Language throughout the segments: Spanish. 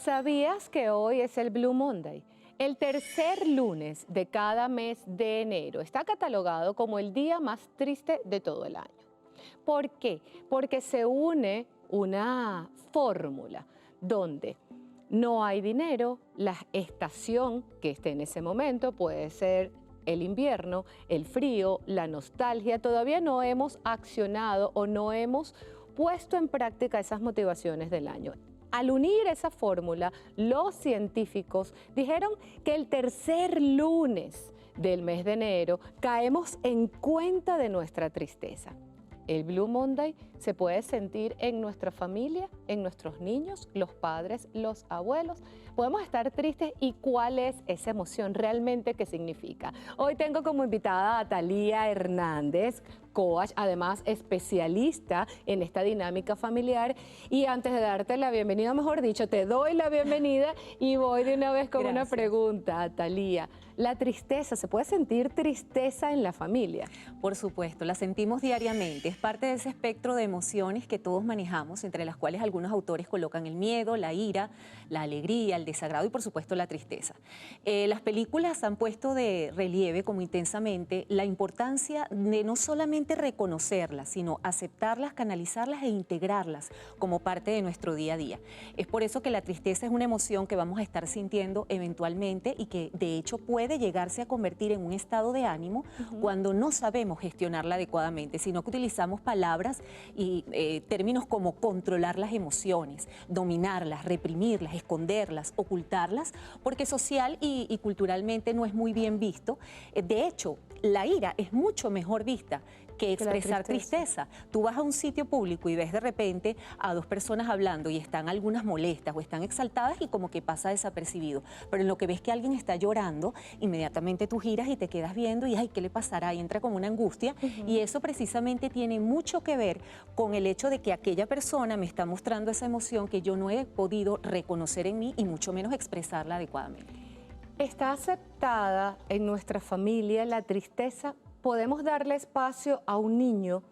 ¿Sabías que hoy es el Blue Monday? El tercer lunes de cada mes de enero está catalogado como el día más triste de todo el año. ¿Por qué? Porque se une una fórmula donde no hay dinero, la estación que esté en ese momento puede ser el invierno, el frío, la nostalgia. Todavía no hemos accionado o no hemos puesto en práctica esas motivaciones del año. Al unir esa fórmula, los científicos dijeron que el tercer lunes del mes de enero caemos en cuenta de nuestra tristeza. El Blue Monday se puede sentir en nuestra familia, en nuestros niños, los padres, los abuelos. Podemos estar tristes y cuál es esa emoción realmente que significa. Hoy tengo como invitada a Thalía Hernández, coach, además especialista en esta dinámica familiar. Y antes de darte la bienvenida, mejor dicho, te doy la bienvenida y voy de una vez con una pregunta, Thalía. ¿La tristeza, se puede sentir tristeza en la familia? Por supuesto, la sentimos diariamente. Es parte de ese espectro de emociones que todos manejamos, entre las cuales algunos autores colocan el miedo, la ira, la alegría, el desagrado y por supuesto la tristeza. Las películas han puesto de relieve como intensamente la importancia de no solamente reconocerlas, sino aceptarlas, canalizarlas e integrarlas como parte de nuestro día a día. Es por eso que la tristeza es una emoción que vamos a estar sintiendo eventualmente y que de hecho puede llegarse a convertir en un estado de ánimo cuando no sabemos gestionarla adecuadamente, sino que utilizamos palabras y términos como controlar las emociones, dominarlas, reprimirlas, esconderlas, ocultarlas, porque social y culturalmente no es muy bien visto. De hecho, la ira es mucho mejor vista que expresar tristeza. Tú vas a un sitio público y ves de repente a dos personas hablando y están algunas molestas o están exaltadas y como que pasa desapercibido. Pero en lo que ves que alguien está llorando, inmediatamente tú giras y te quedas viendo y ay, ¿qué le pasará? Y entra como una angustia. Y eso precisamente tiene mucho que ver con el hecho de que aquella persona me está mostrando esa emoción que yo no he podido reconocer en mí y mucho menos expresarla adecuadamente. ¿Está aceptada en nuestra familia la tristeza? ¿Podemos darle espacio a un niño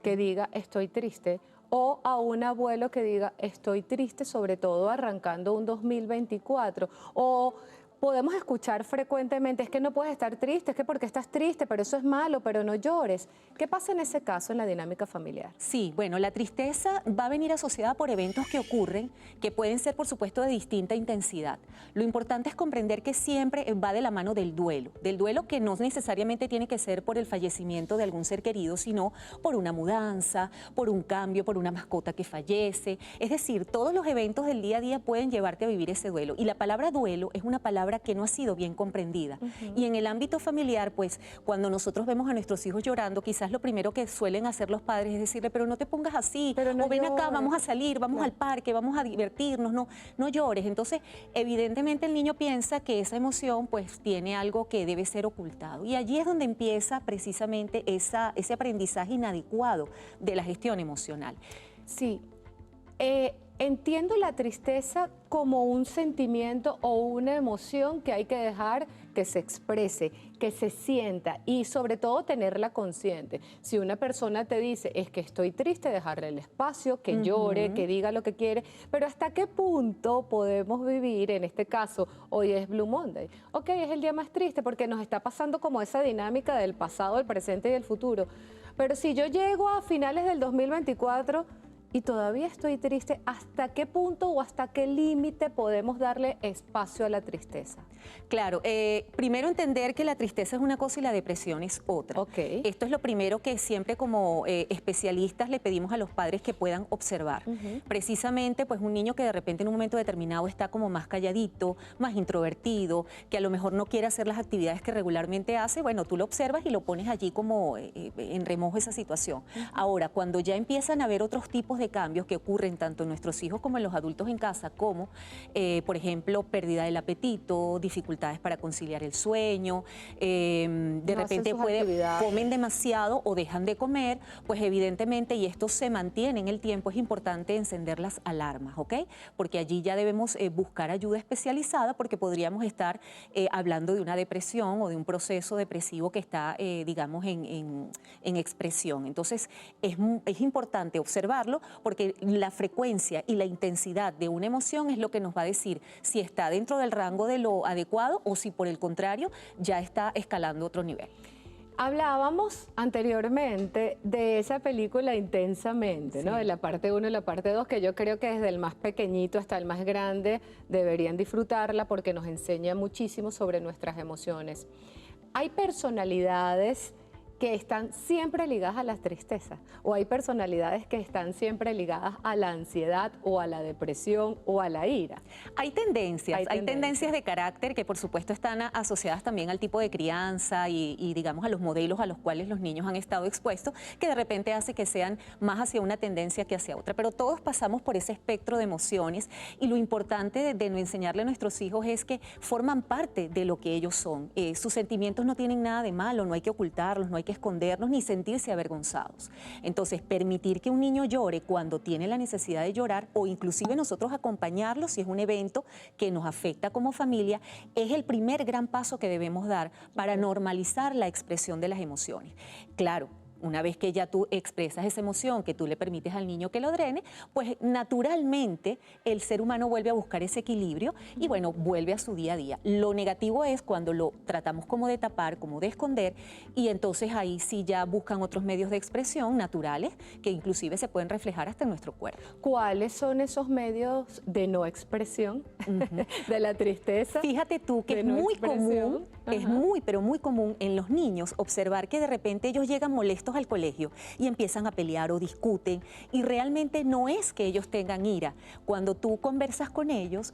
que diga estoy triste o a un abuelo que diga estoy triste, sobre todo arrancando un 2024? O podemos escuchar frecuentemente, es que no puedes estar triste, es que porque estás triste, pero eso es malo, pero no llores. ¿Qué pasa en ese caso en la dinámica familiar? Sí, bueno, la tristeza va a venir asociada por eventos que ocurren, que pueden ser, por supuesto, de distinta intensidad. Lo importante es comprender que siempre va de la mano del duelo que no necesariamente tiene que ser por el fallecimiento de algún ser querido, sino por una mudanza, por un cambio, por una mascota que fallece. Es decir, todos los eventos del día a día pueden llevarte a vivir ese duelo. Y la palabra duelo es una palabra que no ha sido bien comprendida. Y en el ámbito familiar, pues, cuando nosotros vemos a nuestros hijos llorando, quizás lo primero que suelen hacer los padres es decirle, pero no te pongas así, o ven acá, vamos a salir, vamos al parque, vamos a divertirnos, no llores. Entonces, evidentemente el niño piensa que esa emoción, pues, tiene algo que debe ser ocultado. Y allí es donde empieza precisamente ese aprendizaje inadecuado de la gestión emocional. Sí. Entiendo la tristeza como un sentimiento o una emoción que hay que dejar que se exprese, que se sienta y sobre todo tenerla consciente. Si una persona te dice, es que estoy triste, dejarle el espacio, que llore, que diga lo que quiere, pero ¿hasta qué punto podemos vivir, en este caso, hoy es Blue Monday? Ok, es el día más triste porque nos está pasando como esa dinámica del pasado, del presente y del futuro. Pero si yo llego a finales del 2024... y todavía estoy triste, ¿hasta qué punto o hasta qué límite podemos darle espacio a la tristeza? Claro, primero entender que la tristeza es una cosa y la depresión es otra. Okay. Esto es lo primero que siempre como especialistas le pedimos a los padres que puedan observar. Precisamente, pues un niño que de repente en un momento determinado está como más calladito, más introvertido, que a lo mejor no quiere hacer las actividades que regularmente hace, bueno, tú lo observas y lo pones allí como en remojo esa situación. Ahora, cuando ya empiezan a haber otros tipos de cambios que ocurren tanto en nuestros hijos como en los adultos en casa, como, por ejemplo, pérdida del apetito, dificultades para conciliar el sueño, de repente comen demasiado o dejan de comer, pues evidentemente, y esto se mantiene en el tiempo, es importante encender las alarmas, ¿ok? Porque allí ya debemos buscar ayuda especializada porque podríamos estar hablando de una depresión o de un proceso depresivo que está, digamos, en expresión. Entonces, es importante observarlo porque la frecuencia y la intensidad de una emoción es lo que nos va a decir si está dentro del rango de lo adecuado o si por el contrario ya está escalando otro nivel. Hablábamos anteriormente de esa película Intensamente, ¿no? Sí. De la parte 1 y la parte 2, que yo creo que desde el más pequeñito hasta el más grande deberían disfrutarla porque nos enseña muchísimo sobre nuestras emociones. Hay personalidades que están siempre ligadas a la tristeza, o hay personalidades que están siempre ligadas a la ansiedad o a la depresión o a la ira. Hay tendencias de carácter que por supuesto están asociadas también al tipo de crianza y digamos a los modelos a los cuales los niños han estado expuestos, que de repente hace que sean más hacia una tendencia que hacia otra, pero todos pasamos por ese espectro de emociones y lo importante de no enseñarle a nuestros hijos es que forman parte de lo que ellos son. Sus sentimientos no tienen nada de malo, no hay que ocultarlos, no hay que escondernos ni sentirse avergonzados. Entonces, permitir que un niño llore cuando tiene la necesidad de llorar o inclusive nosotros acompañarlo si es un evento que nos afecta como familia, es el primer gran paso que debemos dar para normalizar la expresión de las emociones. Claro, una vez que ya tú expresas esa emoción, que tú le permites al niño que lo drene, pues naturalmente el ser humano vuelve a buscar ese equilibrio y bueno, vuelve a su día a día. Lo negativo es cuando lo tratamos como de tapar, como de esconder y entonces ahí sí ya buscan otros medios de expresión naturales que inclusive se pueden reflejar hasta en nuestro cuerpo. ¿Cuáles son esos medios de no expresión de la tristeza? Fíjate tú que de es no muy expresión. común, es muy, pero muy común en los niños observar que de repente ellos llegan molestos al colegio y empiezan a pelear o discuten y realmente no es que ellos tengan ira. Cuando tú conversas con ellos,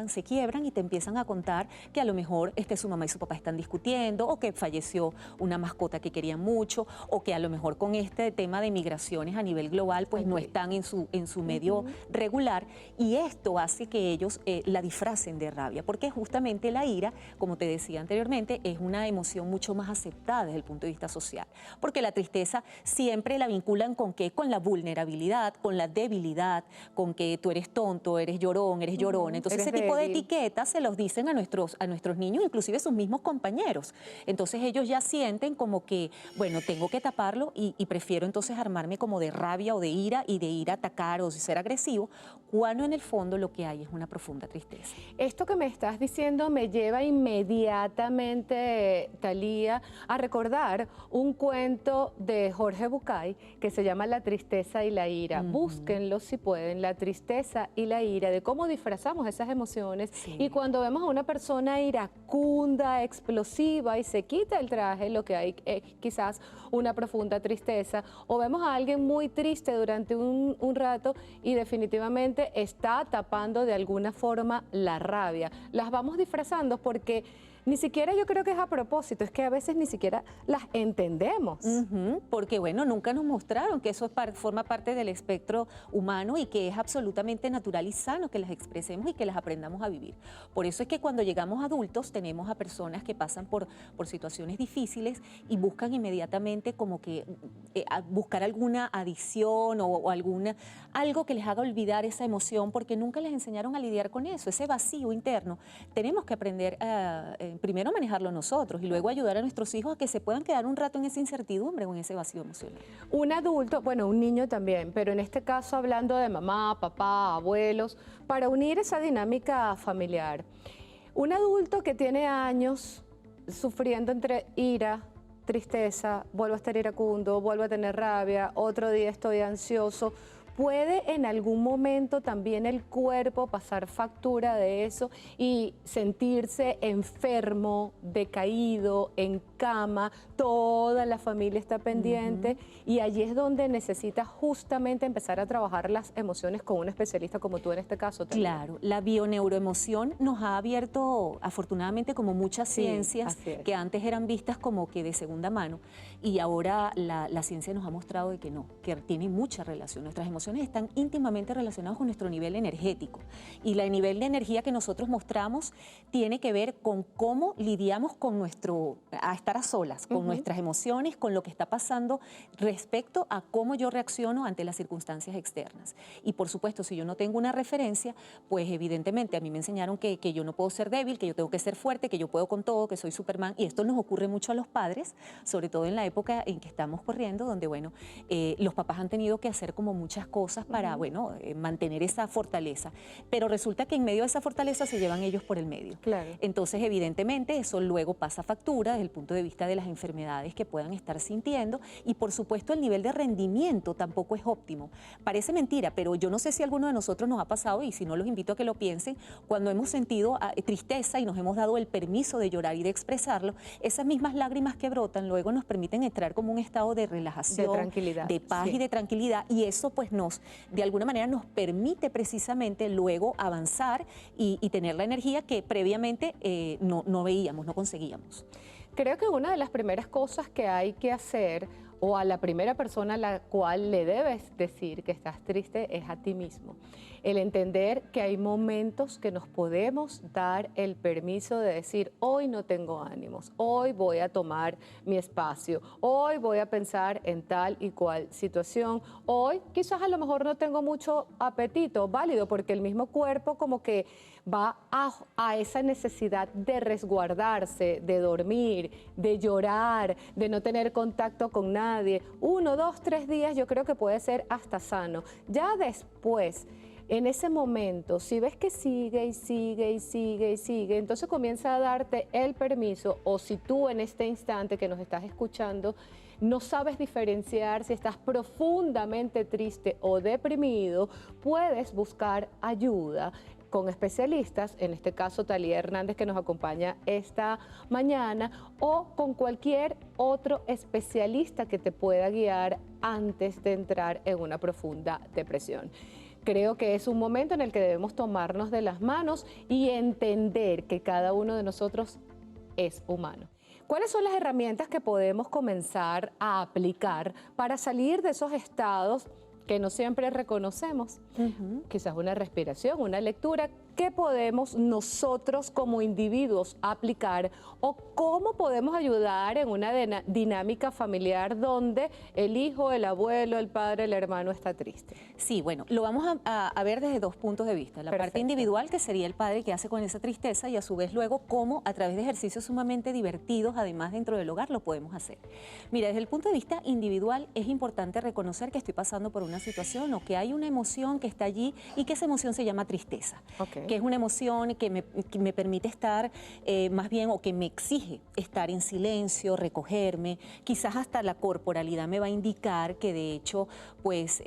se quiebran y te empiezan a contar que a lo mejor su mamá y su papá están discutiendo o que falleció una mascota que querían mucho o que a lo mejor con este tema de migraciones a nivel global pues no están en su medio regular y esto hace que ellos la disfracen de rabia porque justamente la ira, como te decía anteriormente, es una emoción mucho más aceptada desde el punto de vista social porque la tristeza siempre la vinculan con qué, con la vulnerabilidad, con la debilidad, con que tú eres tonto, eres llorón, eres llorona. Entonces ese tipo de etiquetas se los dicen a nuestros niños, inclusive sus mismos compañeros. Entonces ellos ya sienten como que, bueno, tengo que taparlo y prefiero entonces armarme como de rabia o de ira y de ir a atacar o de ser agresivo, cuando en el fondo lo que hay es una profunda tristeza. Esto que me estás diciendo me lleva inmediatamente, Thalía, a recordar un cuento de Jorge Bucay que se llama La tristeza y la ira. Búsquenlo si pueden, La tristeza y la ira, de cómo disfrazamos esas emociones y cuando vemos a una persona iracunda, explosiva y se quita el traje, lo que hay es quizás una profunda tristeza, o vemos a alguien muy triste durante un rato y definitivamente está tapando de alguna forma la rabia. Las vamos disfrazando porque ni siquiera yo creo que es a propósito, es que a veces ni siquiera las entendemos. Porque bueno, nunca nos mostraron que eso forma parte del espectro humano y que es absolutamente natural y sano que las expresemos y que las aprendamos a vivir. Por eso es que cuando llegamos adultos tenemos a personas que pasan por situaciones difíciles y buscan inmediatamente como que buscar alguna adicción o algo que les haga olvidar esa emoción porque nunca les enseñaron a lidiar con eso, ese vacío interno. Tenemos que aprender primero manejarlo nosotros y luego ayudar a nuestros hijos a que se puedan quedar un rato en esa incertidumbre o en ese vacío emocional. Un adulto, bueno, un niño también, pero en este caso hablando de mamá, papá, abuelos, para unir esa dinámica familiar. Un adulto que tiene años sufriendo entre ira, tristeza, vuelvo a estar iracundo, vuelvo a tener rabia, otro día estoy ansioso. ¿Puede en algún momento también el cuerpo pasar factura de eso y sentirse enfermo, decaído, en cama? Toda la familia está pendiente y allí es donde necesita justamente empezar a trabajar las emociones con un especialista como tú en este caso. También. Claro, la bioneuroemoción nos ha abierto afortunadamente como muchas ciencias que antes eran vistas como que de segunda mano y ahora la ciencia nos ha mostrado de que no, que tiene mucha relación. Nuestras emociones están íntimamente relacionadas con nuestro nivel energético y el nivel de energía que nosotros mostramos tiene que ver con cómo lidiamos con a estar a solas, con nuestras emociones, con lo que está pasando respecto a cómo yo reacciono ante las circunstancias externas. Y por supuesto, si yo no tengo una referencia, pues evidentemente a mí me enseñaron que yo no puedo ser débil, que yo tengo que ser fuerte, que yo puedo con todo, que soy Superman, y esto nos ocurre mucho a los padres, sobre todo en la época en que estamos corriendo, donde bueno, los papás han tenido que hacer como muchas cosas cosas para, bueno, mantener esa fortaleza. Pero resulta que en medio de esa fortaleza se llevan ellos por el medio. Claro. Entonces, evidentemente, eso luego pasa factura desde el punto de vista de las enfermedades que puedan estar sintiendo y, por supuesto, el nivel de rendimiento tampoco es óptimo. Parece mentira, pero yo no sé si a alguno de nosotros nos ha pasado, y si no, los invito a que lo piensen, cuando hemos sentido tristeza y nos hemos dado el permiso de llorar y de expresarlo, esas mismas lágrimas que brotan luego nos permiten entrar como un estado de relajación, de tranquilidad, de paz sí, y de tranquilidad, y eso pues de alguna manera nos permite precisamente luego avanzar y tener la energía que previamente no veíamos, no conseguíamos. Creo que una de las primeras cosas que hay que hacer, o a la primera persona a la cual le debes decir que estás triste, es a ti mismo. El entender que hay momentos que nos podemos dar el permiso de decir, hoy no tengo ánimos, hoy voy a tomar mi espacio, hoy voy a pensar en tal y cual situación, hoy quizás a lo mejor no tengo mucho apetito, válido, porque el mismo cuerpo como que va a esa necesidad de resguardarse, de dormir, de llorar, de no tener contacto con nadie. 1, 2, 3 días yo creo que puede ser hasta sano. Ya después, en ese momento, si ves que sigue y sigue y sigue y sigue, entonces comienza a darte el permiso, o si tú en este instante que nos estás escuchando no sabes diferenciar si estás profundamente triste o deprimido, puedes buscar ayuda con especialistas, en este caso Talía Hernández, que nos acompaña esta mañana, o con cualquier otro especialista que te pueda guiar antes de entrar en una profunda depresión. Creo que es un momento en el que debemos tomarnos de las manos y entender que cada uno de nosotros es humano. ¿Cuáles son las herramientas que podemos comenzar a aplicar para salir de esos estados que no siempre reconocemos? Quizás una respiración, una lectura. ¿Qué podemos nosotros como individuos aplicar o cómo podemos ayudar en una dinámica familiar donde el hijo, el abuelo, el padre, el hermano está triste? Sí, bueno, lo vamos a ver desde dos puntos de vista. La parte individual, que sería el padre que hace con esa tristeza, y a su vez luego cómo a través de ejercicios sumamente divertidos, además dentro del hogar, lo podemos hacer. Mira, desde el punto de vista individual es importante reconocer que estoy pasando por una situación o que hay una emoción que está allí y que esa emoción se llama tristeza. Que es una emoción que me permite estar más bien, o que me exige estar en silencio, recogerme. Quizás hasta la corporalidad me va a indicar que de hecho pues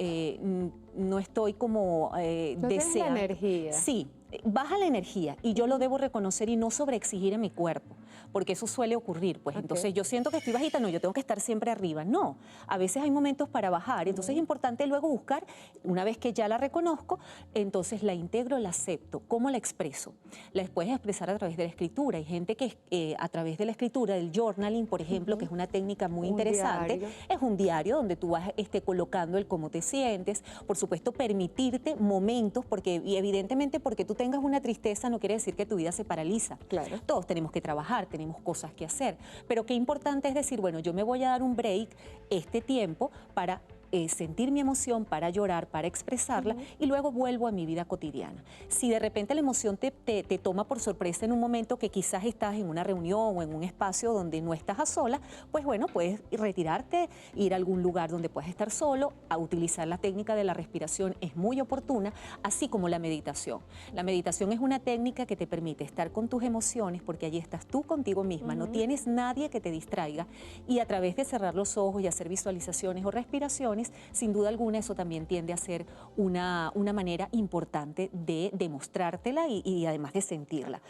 no estoy como deseando. La energía. Sí, baja la energía y yo lo debo reconocer y no sobreexigir a mi cuerpo, porque eso suele ocurrir. Pues entonces yo siento que estoy bajita, no, yo tengo que estar siempre arriba. No, a veces hay momentos para bajar, entonces es importante luego buscar, una vez que ya la reconozco, entonces la integro, la acepto. ¿Cómo la expreso? La puedes expresar a través de la escritura. Hay gente que a través de la escritura, del journaling, por ejemplo, que es una técnica muy interesante, diario. Es un diario donde tú vas colocando el cómo te sientes, por supuesto permitirte momentos, porque y evidentemente porque tú tengas una tristeza no quiere decir que tu vida se paraliza. Claro. Todos tenemos que trabajar, tenemos cosas que hacer, pero qué importante es decir, bueno, yo me voy a dar un break este tiempo para sentir mi emoción, para llorar, para expresarla, y luego vuelvo a mi vida cotidiana. Si de repente la emoción te toma por sorpresa en un momento que quizás estás en una reunión o en un espacio donde no estás a solas, pues bueno, puedes retirarte, ir a algún lugar donde puedas estar solo, a utilizar la técnica de la respiración es muy oportuna, así como la meditación. La meditación es una técnica que te permite estar con tus emociones, porque allí estás tú contigo misma, no tienes nadie que te distraiga, y a través de cerrar los ojos y hacer visualizaciones o respiraciones, sin duda alguna eso también tiende a ser una manera importante de demostrártela y además de sentirla.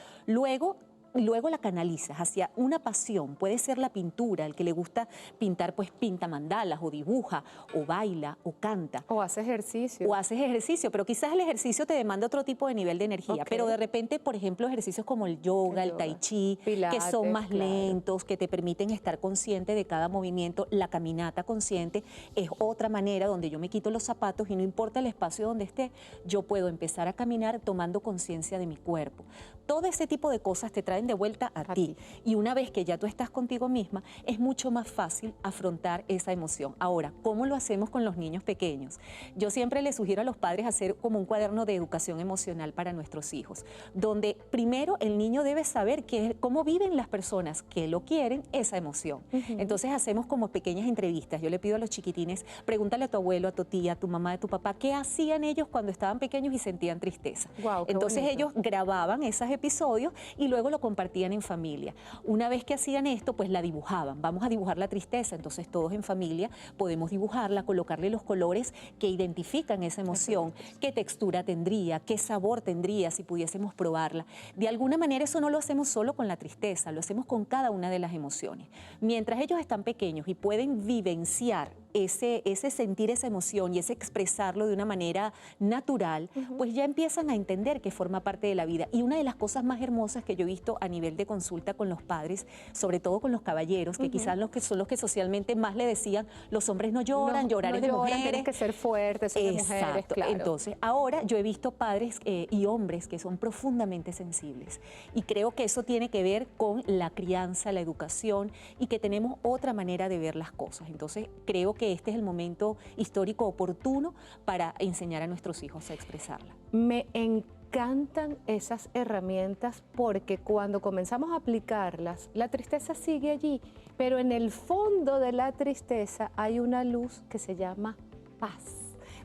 Luego la canalizas hacia una pasión, puede ser la pintura, el que le gusta pintar pues pinta mandalas o dibuja o baila o canta. O hace ejercicio. O haces ejercicio, pero quizás el ejercicio te demanda otro tipo de nivel de energía, pero de repente, por ejemplo, ejercicios como el yoga, el tai chi, Pilates, que son más lentos, que te permiten estar consciente de cada movimiento, la caminata consciente es otra manera donde yo me quito los zapatos y no importa el espacio donde esté, yo puedo empezar a caminar tomando conciencia de mi cuerpo. Todo ese tipo de cosas te trae traen de vuelta a ti. Y una vez que ya tú estás contigo misma, es mucho más fácil afrontar esa emoción. Ahora, ¿cómo lo hacemos con los niños pequeños? Yo siempre les sugiero a los padres hacer como un cuaderno de educación emocional para nuestros hijos, donde primero el niño debe saber cómo viven las personas que lo quieren esa emoción. Entonces hacemos como pequeñas entrevistas. Yo le pido a los chiquitines, pregúntale a tu abuelo, a tu tía, a tu mamá, a tu papá, ¿qué hacían ellos cuando estaban pequeños y sentían tristeza? Wow, entonces bonito. ellos grababan esos episodios y luego lo compartían en familia. Una vez que hacían esto, pues la dibujaban. Vamos a dibujar la tristeza. Entonces todos en familia podemos dibujarla, colocarle los colores que identifican esa emoción, qué textura tendría, qué sabor tendría si pudiésemos probarla. De alguna manera eso no lo hacemos solo con la tristeza, lo hacemos con cada una de las emociones. Mientras ellos están pequeños y pueden vivenciar ese sentir esa emoción y ese expresarlo de una manera natural, pues ya empiezan a entender que forma parte de la vida. Y una de las cosas más hermosas que yo he visto a nivel de consulta con los padres, sobre todo con los caballeros, que quizás son los que socialmente más le decían, los hombres no lloran, llorar es de mujeres. Tienes que ser fuertes, son de mujeres, claro. Entonces, ahora yo he visto padres y hombres que son profundamente sensibles. Y creo que eso tiene que ver con la crianza, la educación y que tenemos otra manera de ver las cosas. Entonces, creo que este es el momento histórico oportuno para enseñar a nuestros hijos a expresarla. Me encantan esas herramientas porque cuando comenzamos a aplicarlas, la tristeza sigue allí, pero en el fondo de la tristeza hay una luz que se llama paz.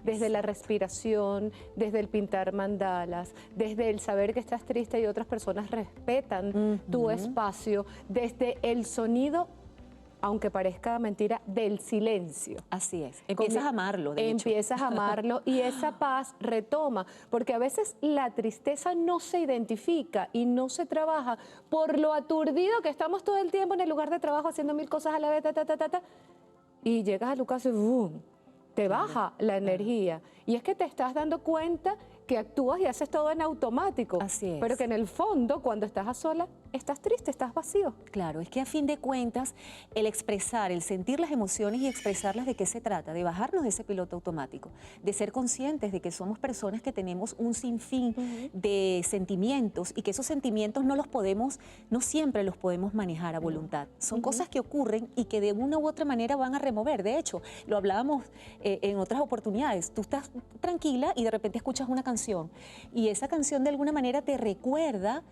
Desde la respiración, desde el pintar mandalas, desde el saber que estás triste y otras personas respetan tu espacio, desde el sonido, aunque parezca mentira, del silencio. Así es. Empiezas a amarlo, de hecho. Empiezas a amarlo y esa paz retoma, porque a veces la tristeza no se identifica y no se trabaja por lo aturdido que estamos todo el tiempo en el lugar de trabajo haciendo mil cosas a la vez, y llegas a tu casa y ¡boom! Te baja la energía. Y es que te estás dando cuenta que actúas y haces todo en automático. Así es. Pero que en el fondo, cuando estás a sola, estás triste, estás vacío. Claro, es que a fin de cuentas, el expresar, el sentir las emociones y expresarlas, ¿de qué se trata? De bajarnos de ese piloto automático, de ser conscientes de que somos personas que tenemos un sinfín de sentimientos y que esos sentimientos no siempre los podemos manejar a voluntad. Son cosas que ocurren y que de una u otra manera van a remover. De hecho, lo hablábamos en otras oportunidades. Tú estás tranquila y de repente escuchas una canción y esa canción de alguna manera te recuerda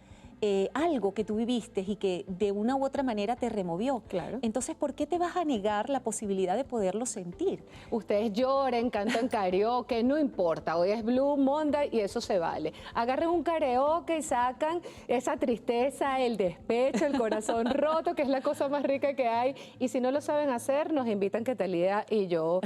algo que tú viviste y que de una u otra manera te removió. Claro. Entonces, ¿por qué te vas a negar la posibilidad de poderlo sentir? Ustedes lloren, cantan karaoke, no importa. Hoy es Blue Monday y eso se vale. Agarren un karaoke y sacan esa tristeza, el despecho, el corazón roto, que es la cosa más rica que hay. Y si no lo saben hacer, nos invitan que Talía y yo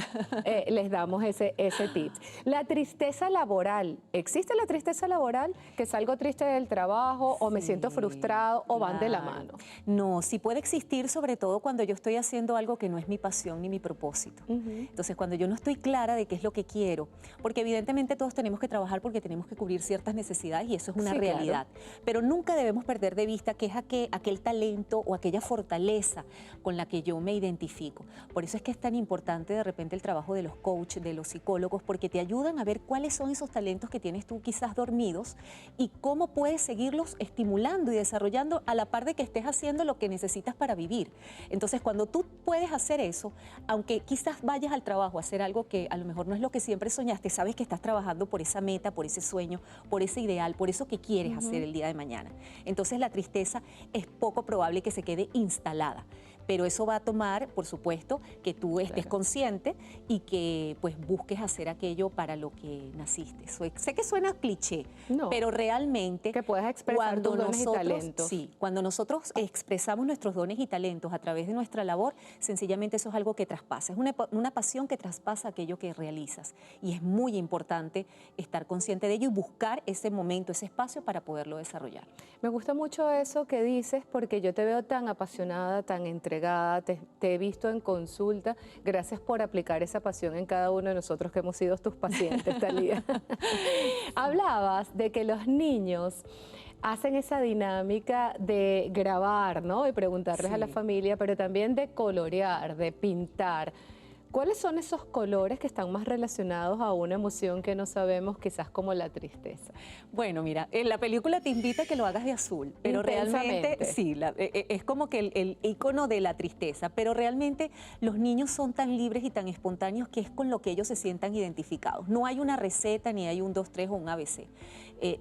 les damos ese tip. La tristeza laboral. ¿Existe la tristeza laboral? Que salgo triste del trabajo o me siento frustrado o van de la mano. No, sí puede existir, sobre todo cuando yo estoy haciendo algo que no es mi pasión ni mi propósito. Entonces, cuando yo no estoy clara de qué es lo que quiero, porque evidentemente todos tenemos que trabajar porque tenemos que cubrir ciertas necesidades y eso es una realidad. Claro. Pero nunca debemos perder de vista que es aquel talento o aquella fortaleza con la que yo me identifico. Por eso es que es tan importante de repente el trabajo de los coaches, de los psicólogos, porque te ayudan a ver cuáles son esos talentos que tienes tú quizás dormidos y cómo puedes seguirlos estimulando y desarrollando a la par de que estés haciendo lo que necesitas para vivir. Entonces, cuando tú puedes hacer eso, aunque quizás vayas al trabajo a hacer algo que a lo mejor no es lo que siempre soñaste, sabes que estás trabajando por esa meta, por ese sueño, por ese ideal, por eso que quieres hacer el día de mañana. Entonces, la tristeza es poco probable que se quede instalada. Pero eso va a tomar, por supuesto, que tú estés consciente y que pues busques hacer aquello para lo que naciste. Sé que suena cliché, pero realmente que puedas expresar tus dones y talentos. Sí, cuando nosotros expresamos nuestros dones y talentos a través de nuestra labor, sencillamente eso es algo que traspasa. Es una pasión que traspasa aquello que realizas. Y es muy importante estar consciente de ello y buscar ese momento, ese espacio para poderlo desarrollar. Me gusta mucho eso que dices porque yo te veo tan apasionada, tan entregada, te he visto en consulta. Gracias por aplicar esa pasión en cada uno de nosotros que hemos sido tus pacientes, Talía. Hablabas de que los niños hacen esa dinámica de grabar, ¿no? Y preguntarles a la familia, pero también de colorear, de pintar. ¿Cuáles son esos colores que están más relacionados a una emoción que no sabemos, quizás como la tristeza? Bueno, mira, en la película te invita a que lo hagas de azul, pero realmente sí, es como que el icono de la tristeza, pero realmente los niños son tan libres y tan espontáneos que es con lo que ellos se sientan identificados. No hay una receta, ni hay un 2, 3 o un ABC.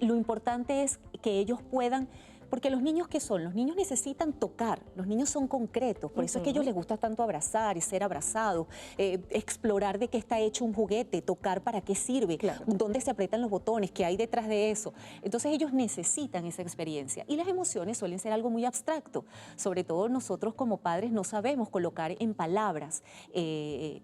Lo importante es que ellos puedan... Porque los niños, ¿qué son? Los niños necesitan tocar, los niños son concretos, por eso es que a ellos les gusta tanto abrazar y ser abrazados, explorar de qué está hecho un juguete, tocar para qué sirve, dónde se aprietan los botones, qué hay detrás de eso. Entonces ellos necesitan esa experiencia y las emociones suelen ser algo muy abstracto, sobre todo nosotros como padres no sabemos colocar en palabras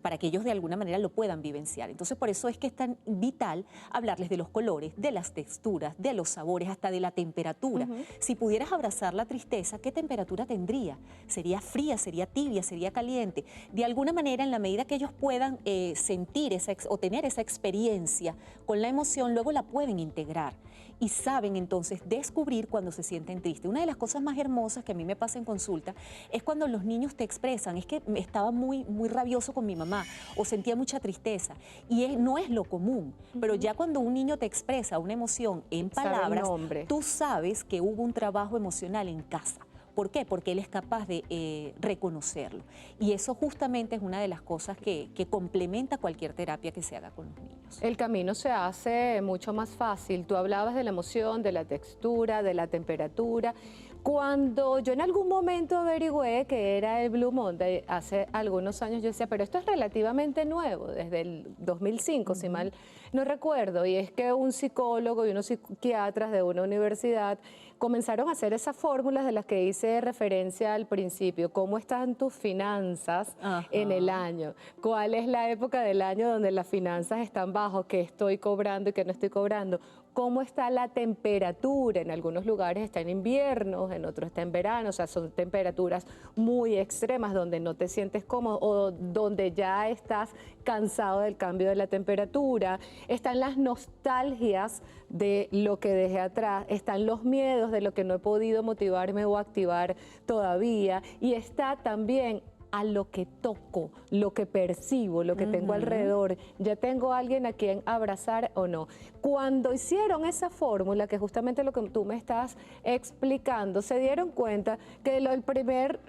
para que ellos de alguna manera lo puedan vivenciar. Entonces por eso es que es tan vital hablarles de los colores, de las texturas, de los sabores, hasta de la temperatura. Si pudieras abrazar la tristeza, ¿qué temperatura tendría? ¿Sería fría, sería tibia, sería caliente? De alguna manera, en la medida que ellos puedan sentir o tener esa experiencia con la emoción, luego la pueden integrar y saben entonces descubrir cuando se sienten tristes. Una de las cosas más hermosas que a mí me pasa en consulta es cuando los niños te expresan, es que estaba muy rabioso con mi mamá o sentía mucha tristeza. Y no es lo común, pero ya cuando un niño te expresa una emoción en palabras, tú sabes que hubo un trabajo emocional en casa. ¿Por qué? Porque él es capaz de reconocerlo. Y eso justamente es una de las cosas que complementa cualquier terapia que se haga con los niños. El camino se hace mucho más fácil. Tú hablabas de la emoción, de la textura, de la temperatura. Cuando yo en algún momento averigüé que era el Blue Monday, hace algunos años yo decía, pero esto es relativamente nuevo, desde el 2005, si mal no recuerdo, y es que un psicólogo y unos psiquiatras de una universidad comenzaron a hacer esas fórmulas de las que hice referencia al principio. ¿Cómo están tus finanzas en el año? ¿Cuál es la época del año donde las finanzas están bajo? ¿Qué estoy cobrando y qué no estoy cobrando? ¿Cómo está la temperatura? En algunos lugares está en invierno, en otros está en verano, o sea, son temperaturas muy extremas donde no te sientes cómodo o donde ya estás cansado del cambio de la temperatura. Están las nostalgias de lo que dejé atrás, están los miedos de lo que no he podido motivarme o activar todavía, y está también a lo que toco, lo que percibo, lo que tengo alrededor. ¿Ya tengo a alguien a quien abrazar o no? Cuando hicieron esa fórmula, que justamente lo que tú me estás explicando, se dieron cuenta que el primer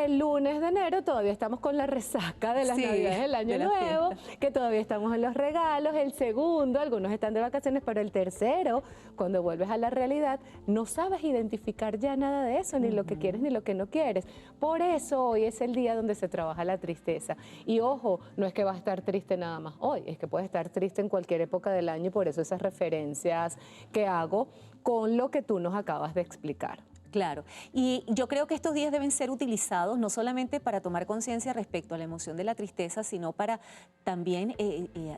lunes de enero todavía estamos con la resaca de las Navidades del Año Nuevo, que todavía estamos en los regalos. El segundo, algunos están de vacaciones, pero el tercero, cuando vuelves a la realidad, no sabes identificar ya nada de eso, ni lo que quieres ni lo que no quieres. Por eso hoy es el día donde se trabaja la tristeza. Y ojo, no es que vas a estar triste nada más hoy, es que puedes estar triste en cualquier época del año, y por eso esas referencias que hago con lo que tú nos acabas de explicar. Claro, y yo creo que estos días deben ser utilizados no solamente para tomar conciencia respecto a la emoción de la tristeza, sino para también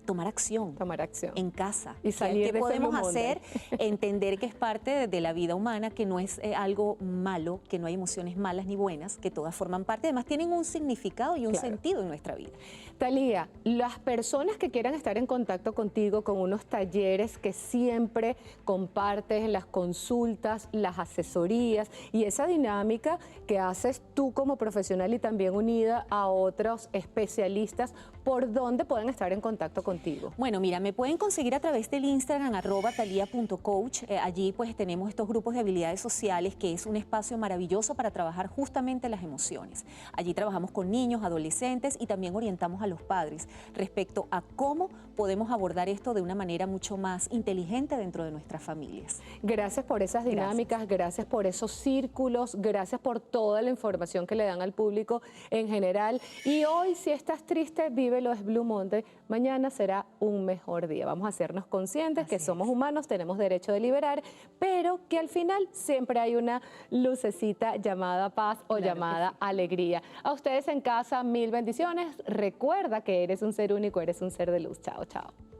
tomar acción. Tomar acción. En casa. Y salir ¿Qué podemos hacer? Entender que es parte de la vida humana, que no es algo malo, que no hay emociones malas ni buenas, que todas forman parte, además tienen un significado y un sentido en nuestra vida. Talía, las personas que quieran estar en contacto contigo con unos talleres que siempre compartes, las consultas, las asesorías y esa dinámica que haces tú como profesional y también unida a otros especialistas, ¿por dónde pueden estar en contacto contigo? Bueno, mira, me pueden conseguir a través del Instagram @talia.coach. Allí pues tenemos estos grupos de habilidades sociales, que es un espacio maravilloso para trabajar justamente las emociones. Allí trabajamos con niños, adolescentes y también orientamos a los padres respecto a cómo podemos abordar esto de una manera mucho más inteligente dentro de nuestras familias. Gracias por esas dinámicas, gracias por esos círculos, gracias por toda la información que le dan al público en general. Y hoy, si estás triste, vívelo, es Blue Monday. Mañana será un mejor día. Vamos a hacernos conscientes que somos humanos, tenemos derecho de liberar, pero que al final siempre hay una lucecita llamada paz o llamada alegría. A ustedes en casa, mil bendiciones. Recuerda que eres un ser único, eres un ser de luz. Chao, chao.